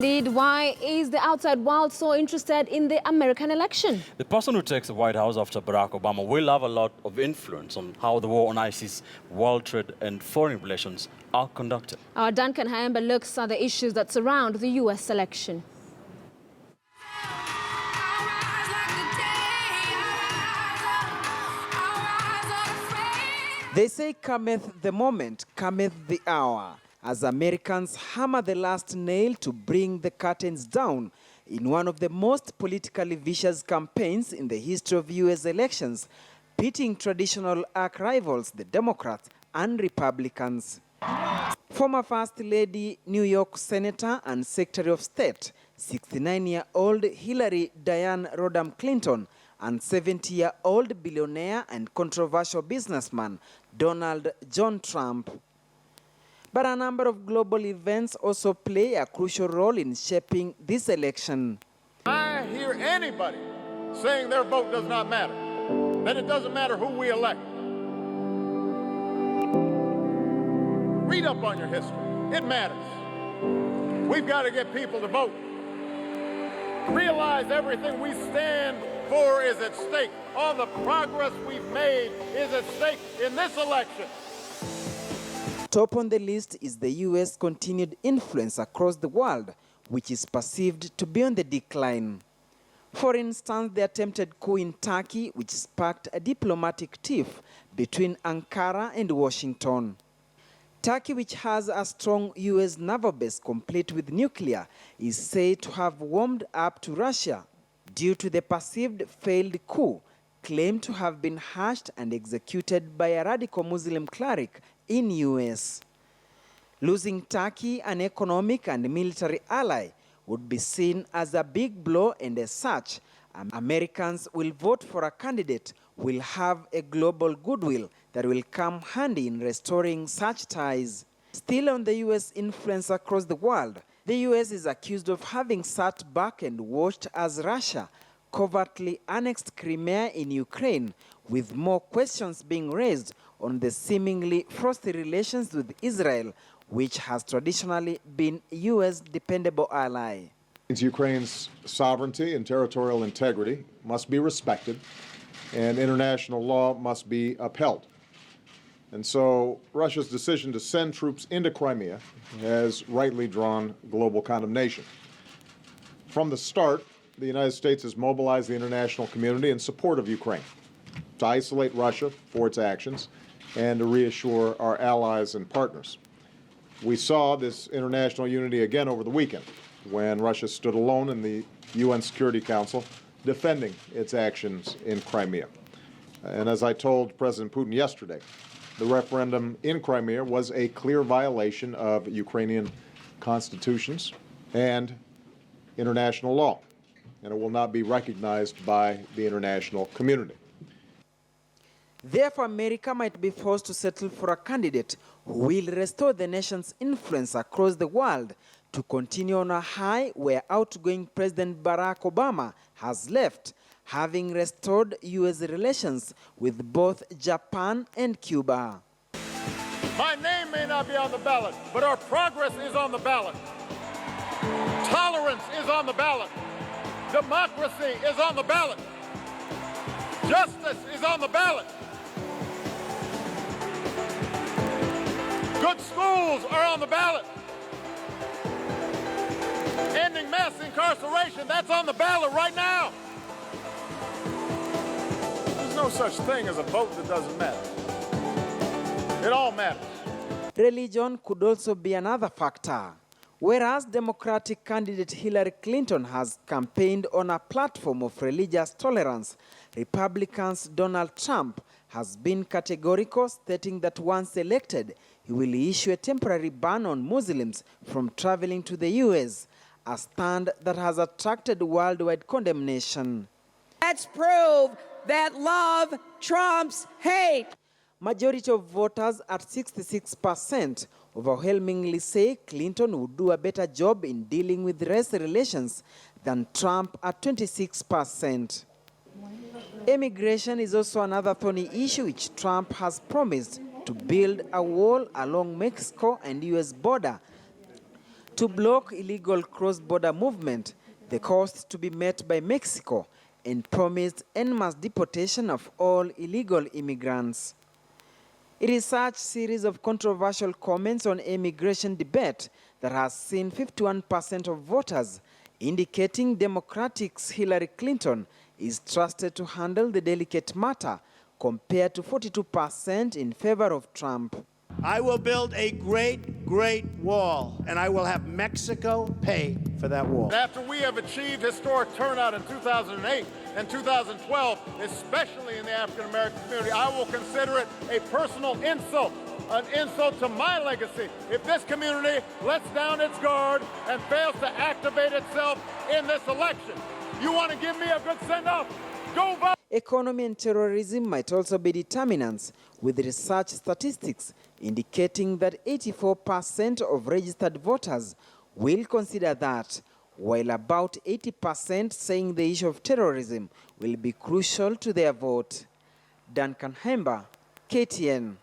Indeed, why is the outside world so interested in the American election? The person who takes the White House after Barack Obama will have a lot of influence on how the war on ISIS, world trade and foreign relations are conducted. Our Duncan Hayemba looks at the issues that surround the U.S. election. They say cometh the moment, cometh the hour, as Americans hammer the last nail to bring the curtains down in one of the most politically vicious campaigns in the history of U.S. elections, pitting traditional arch rivals, the Democrats and Republicans. Former First Lady, New York Senator and Secretary of State, 69-year-old Hillary Diane Rodham Clinton, and 70-year-old billionaire and controversial businessman Donald John Trump. But a number of global events also play a crucial role in shaping this election. I hear anybody saying their vote does not matter, that it doesn't matter who we elect. Read up on your history. It matters. We've got to get people to vote. Realize everything we stand for is at stake. All the progress we've made is at stake in this election. Top on the list is the U.S. continued influence across the world, which is perceived to be on the decline. For instance, the attempted coup in Turkey, which sparked a diplomatic tiff between Ankara and Washington. Turkey, which has a strong U.S. naval base complete with nuclear, is said to have warmed up to Russia due to the perceived failed coup claimed to have been hatched and executed by a radical Muslim cleric in U.S. Losing Turkey, an economic and military ally, would be seen as a big blow, and as such, Americans will vote for a candidate who will have a global goodwill that will come handy in restoring such ties. Still on the U.S. influence across the world, the U.S. is accused of having sat back and watched as Russia covertly annexed Crimea in Ukraine, with more questions being raised on the seemingly frosty relations with Israel, which has traditionally been U.S. dependable ally. Ukraine's sovereignty and territorial integrity must be respected, and international law must be upheld. And so Russia's decision to send troops into Crimea has rightly drawn global condemnation. From the start, the United States has mobilized the international community in support of Ukraine to isolate Russia for its actions and to reassure our allies and partners. We saw this international unity again over the weekend when Russia stood alone in the UN Security Council defending its actions in Crimea. And as I told President Putin yesterday, the referendum in Crimea was a clear violation of Ukrainian constitutions and international law, and it will not be recognized by the international community. Therefore, America might be forced to settle for a candidate who will restore the nation's influence across the world to continue on a high where outgoing President Barack Obama has left, having restored U.S. relations with both Japan and Cuba. My name may not be on the ballot, but our progress is on the ballot. Tolerance is on the ballot. Democracy is on the ballot. Justice is on the ballot. Good schools are on the ballot. Ending mass incarceration, that's on the ballot right now. There's no such thing as a vote that doesn't matter. It all matters. Religion could also be another factor. Whereas Democratic candidate Hillary Clinton has campaigned on a platform of religious tolerance, Republicans' Donald Trump has been categorical, stating that once elected, he will issue a temporary ban on Muslims from traveling to the U.S., a stand that has attracted worldwide condemnation. Let's prove that love trumps hate. Majority of voters at 66% overwhelmingly say Clinton would do a better job in dealing with race relations than Trump at 26%. Immigration is also another thorny issue which Trump has promised to build a wall along Mexico and U.S. border To block illegal cross-border movement, the cost to be met by Mexico and promised en masse deportation of all illegal immigrants. It is such series of controversial comments on immigration debate that has seen 51% of voters indicating Democrats' Hillary Clinton is trusted to handle the delicate matter, compared to 42% in favor of Trump. I will build a great, great wall, and I will have Mexico pay for that wall. After we have achieved historic turnout in 2008 and 2012, especially in the African-American community, I will consider it a personal insult, an insult to my legacy, if this community lets down its guard and fails to activate itself in this election. You want to give me a good send-off? Go vote! Economy and terrorism might also be determinants, with research statistics indicating that 84% of registered voters will consider that, while about 80% saying the issue of terrorism will be crucial to their vote. Duncan Hemba, KTN.